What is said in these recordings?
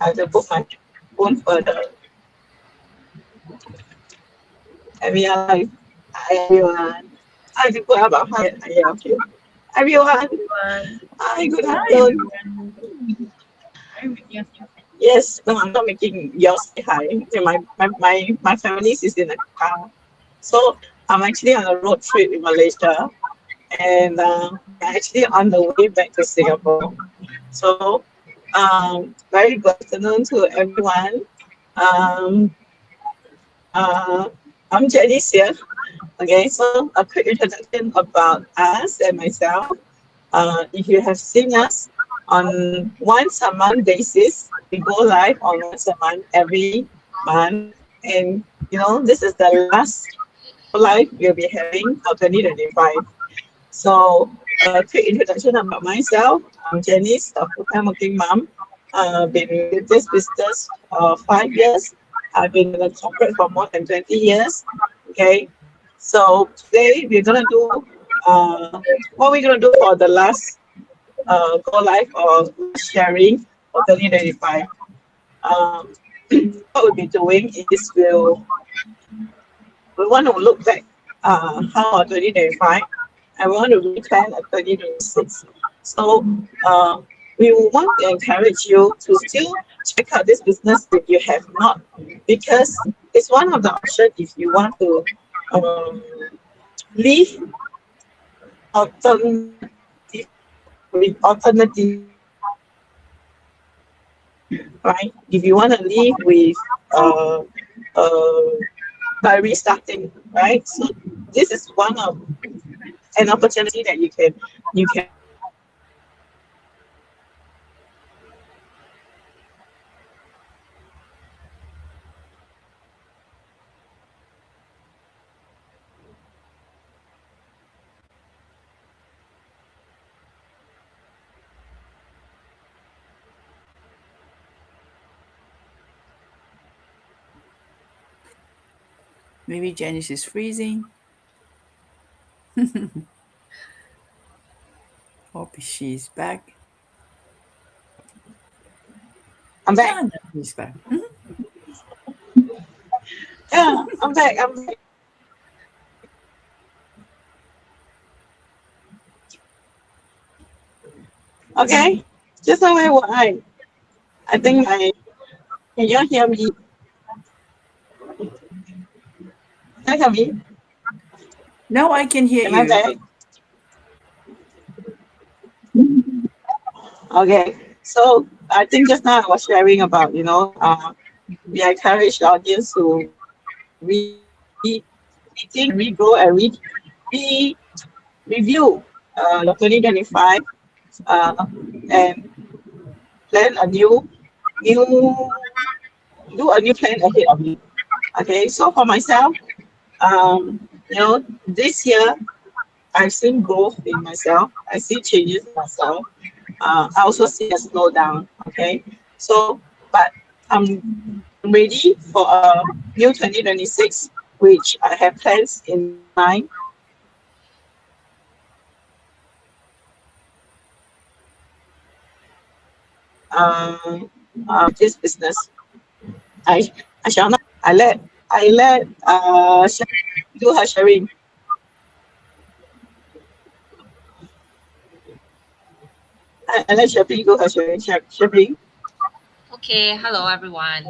I have to put my phone further. And we are live. Hi everyone. I have to put up a higher. Yeah, okay. Everyone. Everyone. Hi, good Hi, afternoon. everyone. Hi, Vicky. Yes, no, I'm not making yours say hi. Okay, my family is in the car. So I'm actually on a road trip in Malaysia, and we're actually on the way back to Singapore. So, very good afternoon to everyone. Um, uh, I'm Janice here. Okay, so a quick introduction about us and myself. If you have seen us on once a month basis, we go live on once a month every month, and this is the last go live we'll be having for 2025. So, a quick introduction about myself. I'm Janice, a full-time working mom. Been with this business for 5 years. I've been in the corporate for more than 20 years. Okay, so today we're gonna do what we're gonna do for the last go live or last sharing for 2025. Um, what we'll be doing is we want to look back how our 2025 and we want to replan at 2026. So uh, we want to encourage you to still check out this business if you have not, because it's one of the options if you want to um, live alternative with alternative, right? If you want to live with uh, uh, by restarting, right? So this is one of an opportunity that you can Maybe Janice is freezing. Hope she's back. I'm back. Ah, no, she's back. Mhm. Yeah, I'm back. I'm back. Okay. Just now where were I? I think my can you hear me? Can you hear me? Now I can hear Am I you. back? Okay. So I think just now I was sharing about, we encourage the audience to rethink and regrow and re review your 2025 and plan a new do a new plan ahead of you. Okay. So for myself, this year I've seen growth in myself. I see changes in myself. I also see a slowdown. Okay, so but I'm ready for a new 2026, which I have plans in mind. This business. I I shall not. I let do her sharing. I let Shirley do her sharing. Shirley. Okay, hello everyone.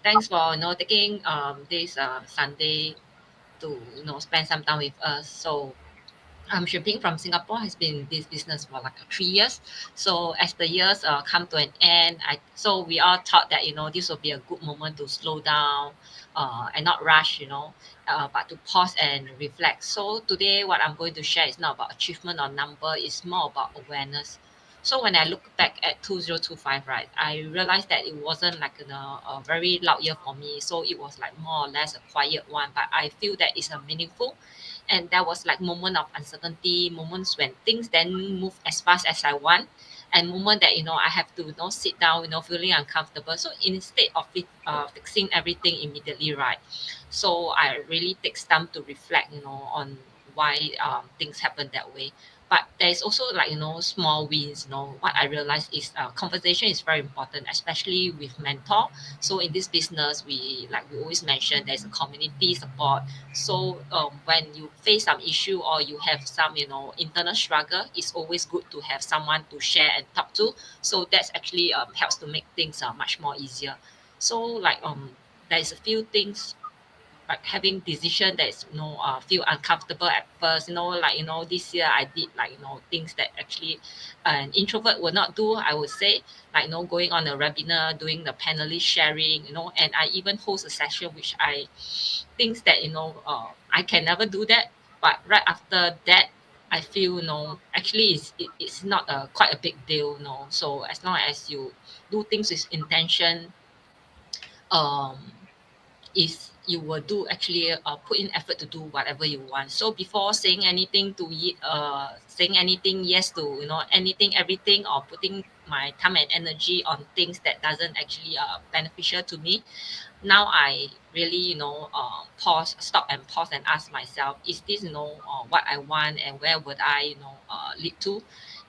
Thanks for taking this Sunday to spend some time with us. So shipping from Singapore has been this business for like 3 years. So as the years come to an end, so we all thought that this will be a good moment to slow down, and not rush, but to pause and reflect. So today, what I'm going to share is not about achievement or number; it's more about awareness. So when I look back at 2025, right, I realized that it wasn't like a very loud year for me. So it was like more or less a quiet one, but I feel that it's a meaningful, and there was like moment of uncertainty, moments when things then move as fast as I want, and moment that I have to sit down, feeling uncomfortable. So instead of fixing everything immediately, right, so I really takes time to reflect, on why things happen that way. but there's also like small wins. What I realized is conversation is very important, especially with mentor. So in this business, we always mention there's a community support. So when you face some issue or you have some internal struggle, it's always good to have someone to share and talk to. So that's actually helps to make things much more easier. So like there's a few things like having decision that is feel uncomfortable at first. Like this year I did like things that actually an introvert would not do, I would say. Like going on a webinar, doing the panelist sharing, and I even host a session which I things that I can never do that. But right after that, I feel actually it's not a quite a big deal. So as long as you do things with intention, um is you will do actually put in effort to do whatever you want. So before saying anything saying anything yes to anything everything, or putting my time and energy on things that doesn't actually beneficial to me, now I really stop and pause and ask myself, is this what I want, and where would I lead to?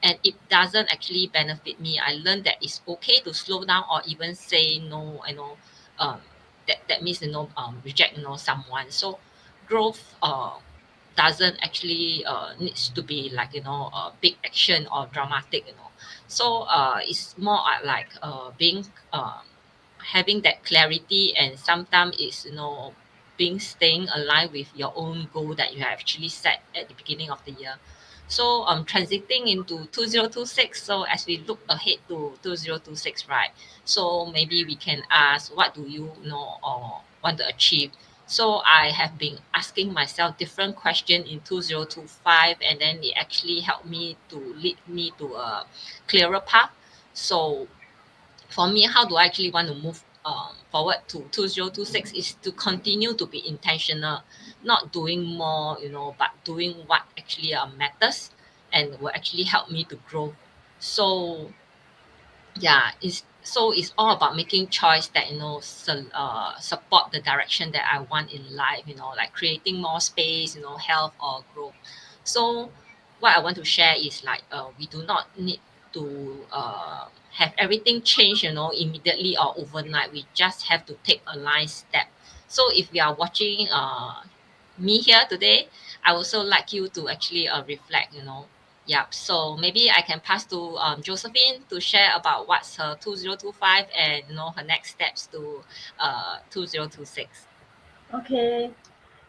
And it doesn't actually benefit me, I learned that it's okay to slow down or even say no. Um, that means reject someone. So growth doesn't actually needs to be like a big action or dramatic. So it's more like being having that clarity, and sometimes it's being staying aligned with your own goal that you have actually set at the beginning of the year. So transiting into 2026, so as we look ahead to 2026, right? So maybe we can ask, what do you know or want to achieve? So I have been asking myself different questions in 2025, and then it actually helped me to lead me to a clearer path. So for me, how do I actually want to move forward to 2026 is to continue to be intentional, not doing more, but doing what actually matters and will actually help me to grow. So yeah, it's all about making choice that support the direction that I want in life, like creating more space, health or growth. So what I want to share is like we do not need to have everything change immediately or overnight. We just have to take a line step. So if we are watching me here today, I also like you to actually reflect. Yep. So maybe I can pass to Josephine to share about what's her 2025 and her next steps to 2026. Okay,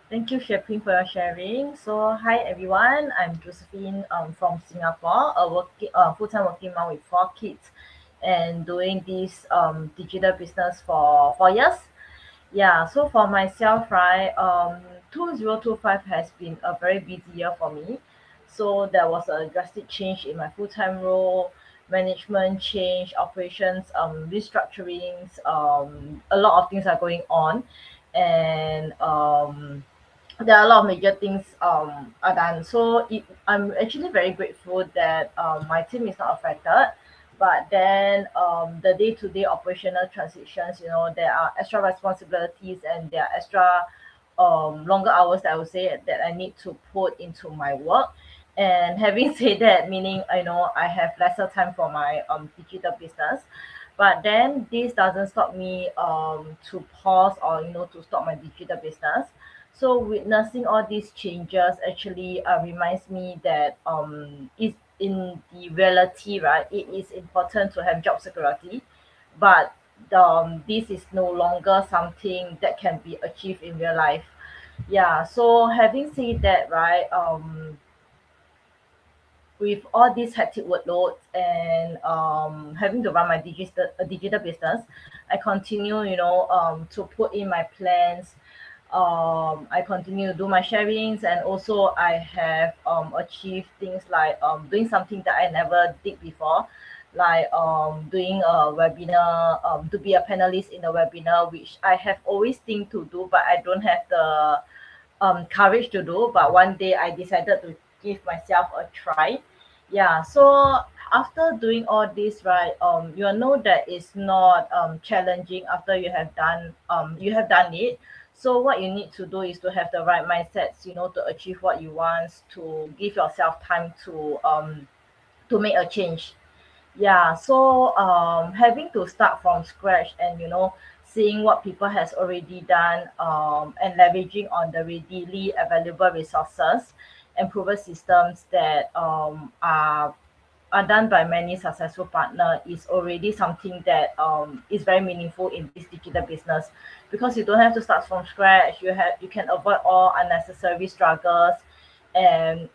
thank you, Shepin, for your sharing. So, hi everyone, I'm Josephine from Singapore, a full-time working mom with 4 kids, and doing this digital business for 4 years. Yeah, so for myself, right, 2025 has been a very busy year for me. So there was a drastic change in my full-time role, management change, operations, restructurings, a lot of things are going on. And there are a lot of major things are done. So I'm actually very grateful that my team is not affected. But then the day-to-day operational transitions, there are extra responsibilities and there are extra longer hours that I would say that I need to put into my work. And having said that, meaning I have lesser time for my digital business. But then this doesn't stop me to pause or to stop my digital business. So witnessing all these changes actually reminds me that is in the reality, right? It is important to have job security, but this is no longer something that can be achieved in real life. Yeah. So having said that, right? With all these hectic workloads and having to run my digital business, I continue, to put in my plans. I continue to do my sharings, and also I have achieved things like doing something that I never did before, like doing a webinar, to be a panelist in a webinar, which I have always think to do, but I don't have the courage to do. But one day I decided to give myself a try. Yeah. So after doing all this, right, you'll know that it's not challenging after you have done it. So what you need to do is to have the right mindsets, to achieve what you want, to give yourself time to make a change. Yeah, so having to start from scratch and seeing what people has already done, and leveraging on the readily available resources and proven systems that are done by many successful partner is already something that is very meaningful in this digital business, because you don't have to start from scratch. You can avoid all unnecessary struggles, and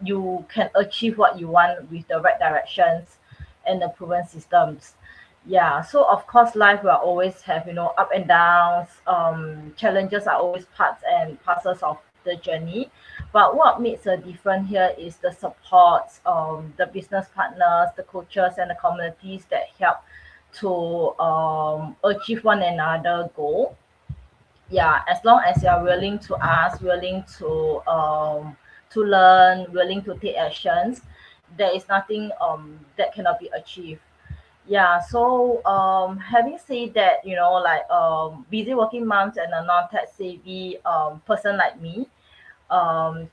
you can achieve what you want with the right directions and the proven systems. Yeah, so of course life will always have up and downs. Challenges are always parts and parcels of the journey, but what makes a difference here is the support, the business partners, the coaches, and the communities that help to achieve one another goal. Yeah, as long as you are willing to ask, willing to learn, willing to take actions, there is nothing that cannot be achieved. Yeah, so having said that, like busy working moms and a non-tech savvy person like me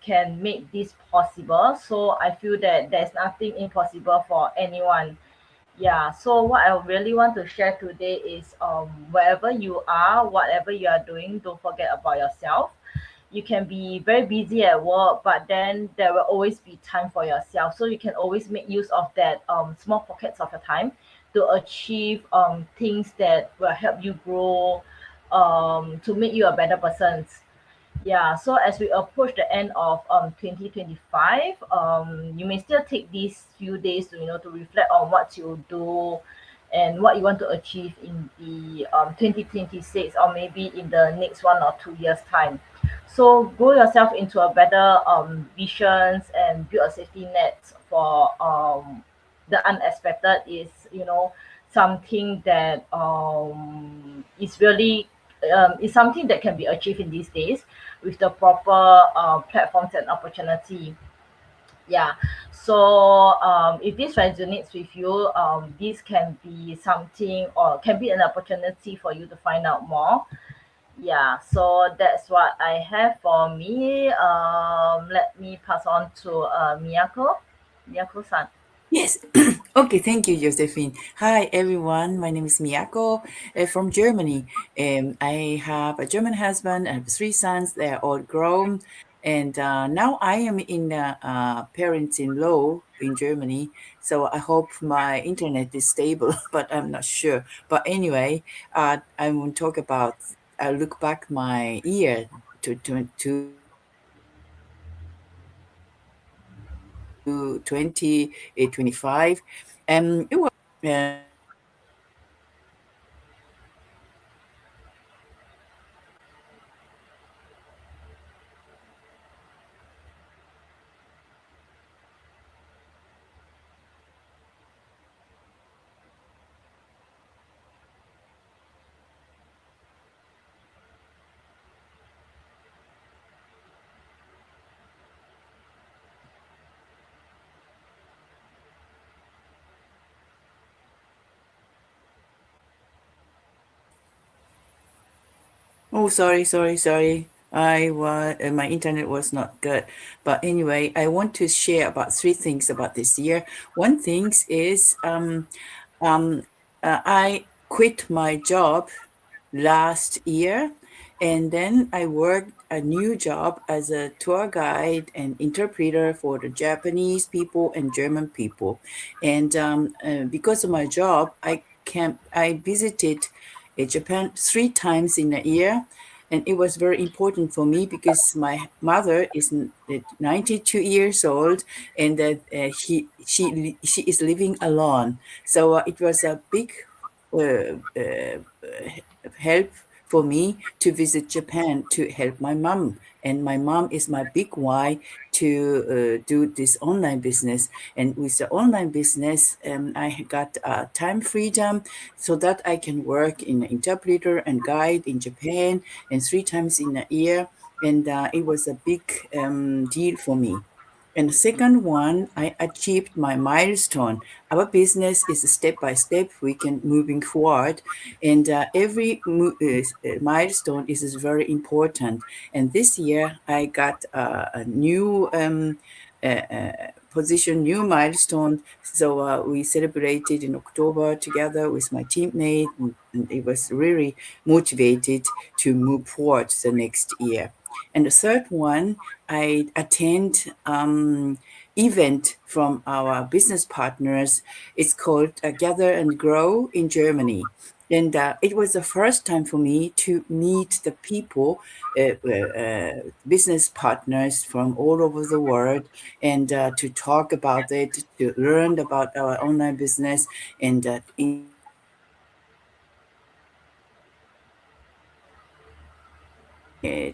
can make this possible. So I feel that there's nothing impossible for anyone. Yeah, so what I really want to share today is wherever you are, whatever you are doing, don't forget about yourself. You can be very busy at work, but then there will always be time for yourself. So you can always make use of that small pockets of your time to achieve things that will help you grow, to make you a better person. Yeah, so as we approach the end of 2025, you may still take these few days to to reflect on what you do and what you want to achieve in the 2026, or maybe in the next 1 or 2 years time. So grow yourself into a better visions and build a safety net for the unexpected. Is something that is really is something that can be achieved in these days with the proper platforms and opportunity. Yeah, so if this resonates with you, this can be something, or can be an opportunity for you to find out more. Yeah, so that's what I have for me. Let me pass on to Miyako-san. Yes. Okay, thank you, Josephine. Hi, everyone. My name is Miyako from Germany. I have a German husband. I have three sons. They are all grown. And now I am in parents-in-law in Germany. So I hope my internet is stable, but I'm not sure. But anyway, I will talk about, I look back my year to 2025. It was Oh, sorry. My internet was not good. But anyway, I want to share about three things about this year. One thing is um, I quit my job last year, and then I worked a new job as a tour guide and interpreter for the Japanese people and German people. And because of my job, I visited Japan three times in a year. And it was very important for me because my mother is 92 years old, and that she is living alone. So it was a big help for me to visit Japan to help my mom. And my mom is my big why to do this online business. And with the online business, I got time freedom so that I can work in interpreter and guide in Japan and three times in a year. And it was a big deal for me. And the second one, I achieved my milestone. Our business is step by step. We can moving forward, and every milestone is very important. And this year, I got a new position, new milestone. So we celebrated in October together with my teammate, and it was really motivated to move forward the next year. And the third one, I attend event from our business partners. It's called Gather and Grow in Germany. And it was the first time for me to meet the people, business partners from all over the world, and to talk about it, to learn about our online business, and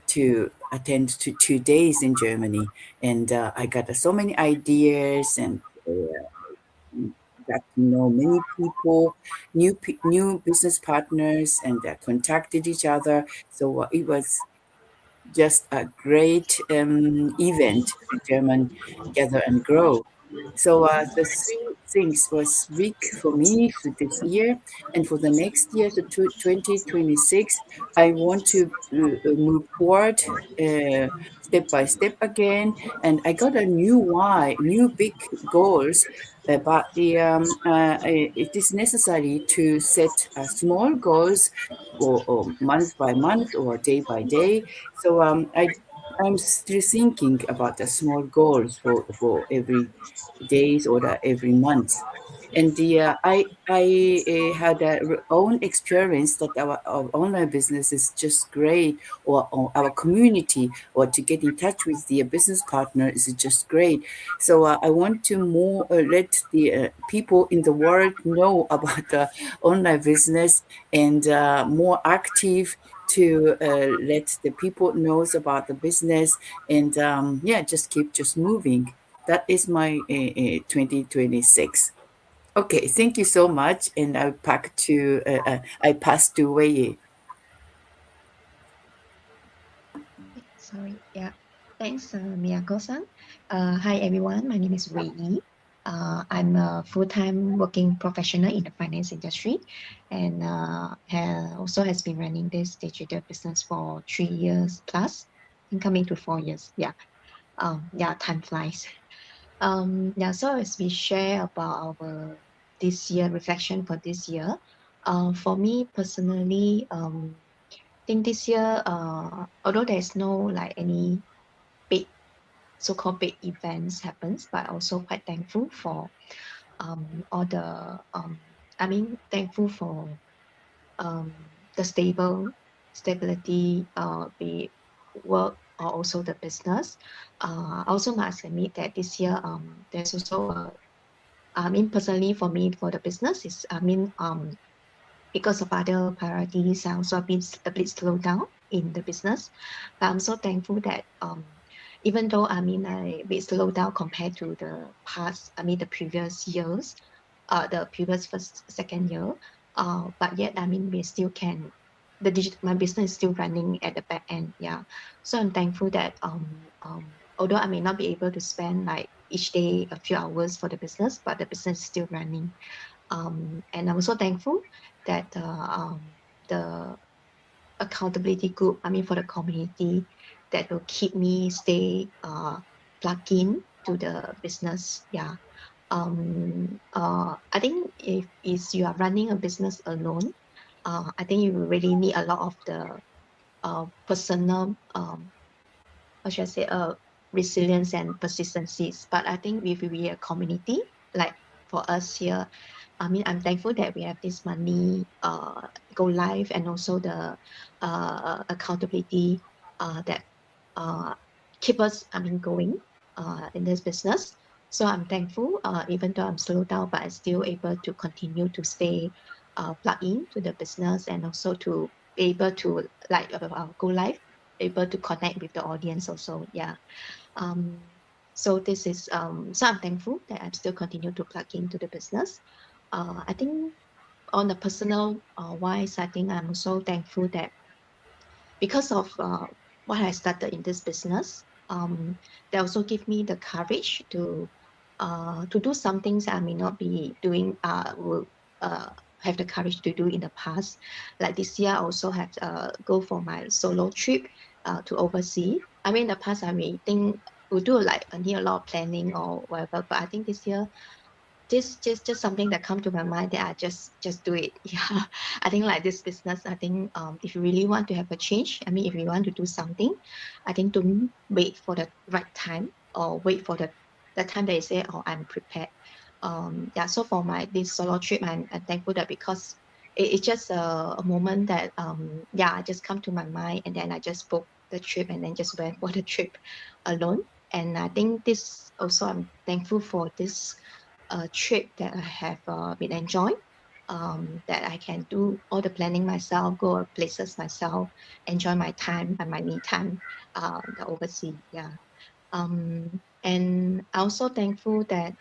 to attend to 2 days in Germany, and I got so many ideas and got to know many people, new business partners, and contacted each other. So it was just a great event, German Gather and Grow. So the three things was big for me for this year, and for the next year, so 2026, I want to move forward step by step again, and I got a new why, new big goals. But it is necessary to set small goals, or month by month or day by day. So I'm still thinking about the small goals for every days or every month. And I had a own experience that our online business is just great, or our community, or to get in touch with the business partner is just great. So I want to more let the people in the world know about the online business, and more active to let the people knows about the business, and yeah, just keep just moving. That is my 2026. Okay, thank you so much, and I pass to Wei. Sorry. Yeah. Thanks, Miyako-san. Hi, everyone. My name is Wei Yi. I'm a full-time working professional in the finance industry, and also has been running this digital business for 3 years plus, and coming to 4 years. Yeah. Yeah, time flies. Yeah, so as we share about our this year reflection for this year, for me personally, think this year, although there's no like any big so-called big events happens, but also quite thankful for all the I mean thankful for um the stability, be it work or also the business. I also must admit that this year there's also I mean personally for me for the business is because of other priorities, I also been a bit slowed down in the business. But I'm so thankful that even though I mean I bit slowed down compared to the past, I mean the previous years, the previous first second year, but yet I mean we still can. My business is still running at the back end, yeah. So I'm thankful that although I may not be able to spend like each day a few hours for the business, but the business is still running. And I'm also thankful that the accountability group, I mean, for the community that will keep me stay plugged in to the business. Yeah. I think if is you are running a business alone, I think you really need a lot of the personal how should I say, resilience and persistencies. But I think if we are a community, like for us here, I mean, I'm thankful that we have this money go live, and also the accountability that uh, keep us, I mean, going in this business. So I'm thankful, even though I'm slowed down, but I'm still able to continue to stay plugged in to the business, and also to be able to like go live, able to connect with the audience also. Yeah. Um, so this is so I'm thankful that I'm still continue to plug into the business. I think on a personal wise, I think I'm also thankful that because of what I started in this business, They also give me the courage to do some things I may not be doing, will have the courage to do in the past. Like this year, I also have go for my solo trip to overseas. I mean, in the past, I may think we do like need a lot of planning or whatever, but I think this year just something that come to my mind that I just do it. Yeah, I think like this business, I think if you really want to have a change, I mean, if you want to do something, I think don't wait for the right time or wait for the time that you say, oh, I'm prepared. Yeah, so for my this solo trip, I'm thankful that because it's just a moment that yeah, I just come to my mind and then I just book the trip and then just went for the trip alone. And I think this also I'm thankful for this trip that I have been enjoying. That I can do all the planning myself, go places myself, enjoy my time and my me time, the overseas. Yeah. And I'm also thankful that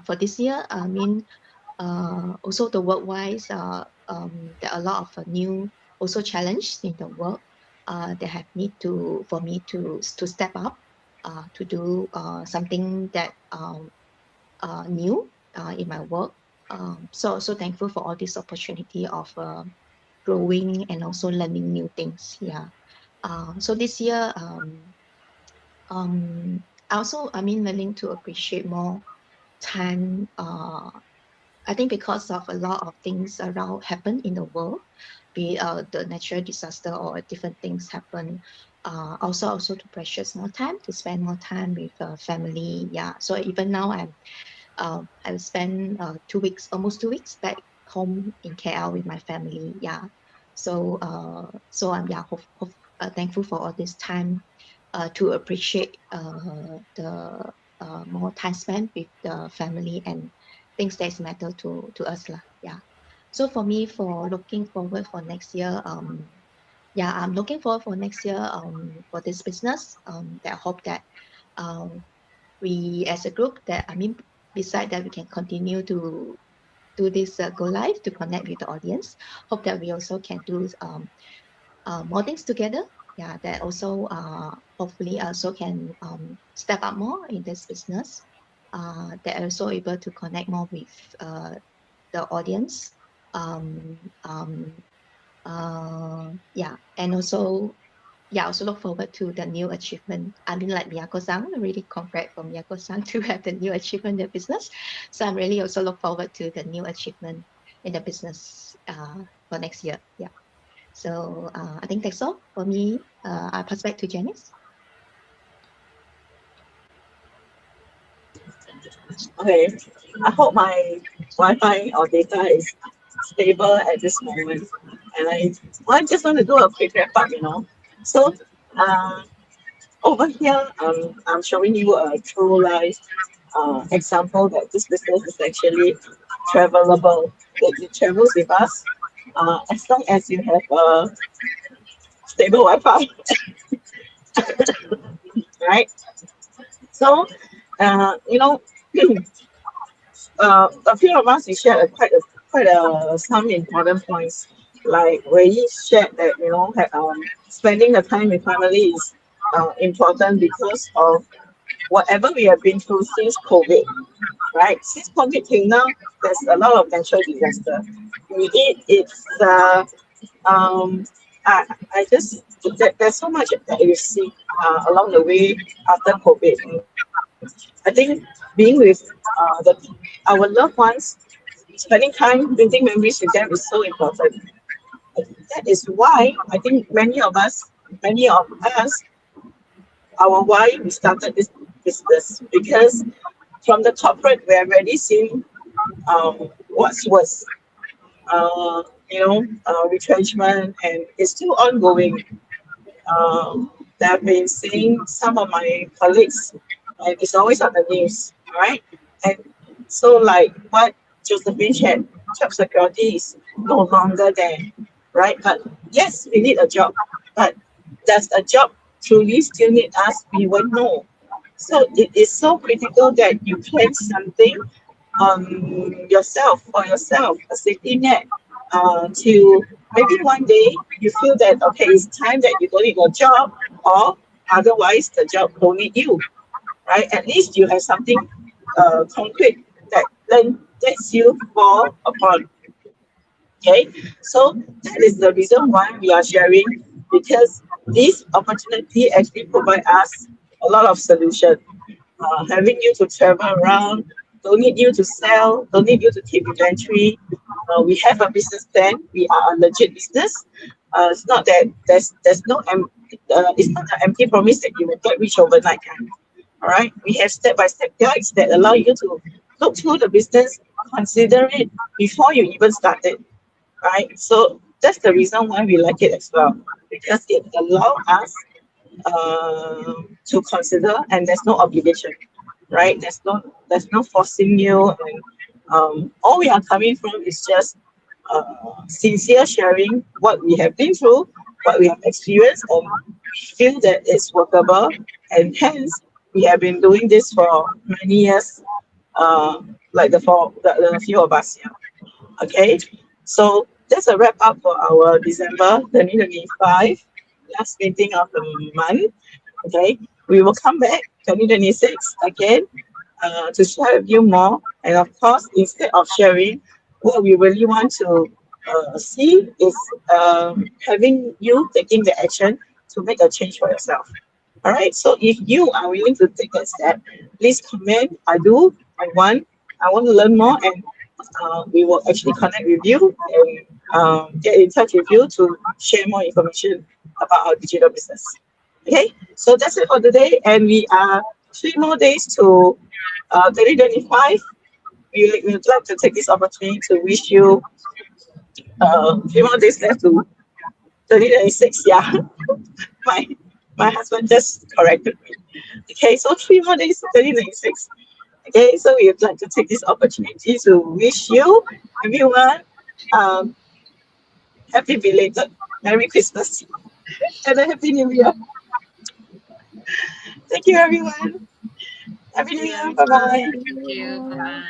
for this year, I mean, also the work-wise, there are a lot of new also challenges in the work that have need to for me to step up to do something that new in my work. So thankful for all this opportunity of growing and also learning new things. Yeah. So this year, I also, I mean, learning to appreciate more time. I think because of a lot of things around happen in the world, be it the natural disaster or different things happen. Also to precious more time to spend more time with family. Yeah. So even now I spent 2 weeks, almost 2 weeks back home in KL with my family. Yeah. So I'm yeah thankful for all this time to appreciate the more time spent with the family and things that matter to us lah. Yeah. So for me, for looking forward for next year, yeah, I'm looking forward for next year for this business. That I hope that um, we as a group that I mean beside that we can continue to do this go live to connect with the audience. Hope that we also can do more things together. Yeah, that also hopefully also can step up more in this business. That are also able to connect more with the audience. Um, um, yeah, and also yeah, I also look forward to the new achievement. I mean, like Miyako-san, really congrats for Miyako-san to have the new achievement in the business. So I'm really also look forward to the new achievement in the business for next year. Yeah. So I think that's all for me. I'll pass back to Janice. Okay, I hope my Wi-Fi or data is stable at this moment. And I just want to do a quick wrap up, So, uh, over here, I'm showing you a true life example that this business is actually travelable. It travels with us as long as you have a stable Wi-Fi, right? So, you know, a few of us we shared quite a some important points. Like we shared that spending the time with family is important because of whatever we have been through since COVID, right? Since COVID till now, there's a lot of natural disaster. It's um I just there's so much that you see along the way after COVID. I think being with our loved ones, spending time building memories with them is so important. That is why I think many of us, our why we started this business because from the corporate we already seen what's worse, retrenchment, and it's still ongoing. I've been seeing some of my colleagues, and it's always on the news, right? And so, like what Josephine said, job security is no longer there, right? But yes, we need a job, but does a job truly still need us? We won't know. So it is so critical that you plan something yourself for yourself, a safety net, to maybe one day you feel that okay, it's time that you don't need a job, or Otherwise, the job don't need you, right? At least you have something concrete that then lets you fall upon. Okay, so that is the reason why we are sharing, because this opportunity actually provide us a lot of solution. Having you to travel around, don't need you to sell, don't need you to keep inventory. We have a business plan. We are a legit business. It's not that there's no it's not an empty promise that you will get rich overnight. All right, we have step by step guides that allow you to look through the business, consider it before you even start it. Right, so that's the reason why we like it as well, because it allows us to consider, and there's no obligation, right? There's no forcing you, and all we are coming from is just sincere sharing what we have been through, what we have experienced, and we feel that it's workable, and hence we have been doing this for many years, like the few of us here. Okay, so that's a wrap up for our December 2025 last meeting of the month. Okay, we will come back 2026 again to share with you more. And of course, instead of sharing, what we really want to see is having you taking the action to make a change for yourself. All right. So if you are willing to take that step, please comment. I do. I want to learn more, and we will actually connect with you and get in touch with you to share more information about our digital business. Okay, so that's it for today, and we are 3 more days to 2025. We would like to take this opportunity to wish you 3 more days left to 2026. Yeah, my my husband just corrected me. Okay, so 3 more days to 2026. Okay, so we would like to take this opportunity to wish you, everyone, um, happy belated Merry Christmas and a Happy New Year. Thank you, everyone. Happy Thank New you, Year. Bye bye. everyone. Thank you. Bye bye.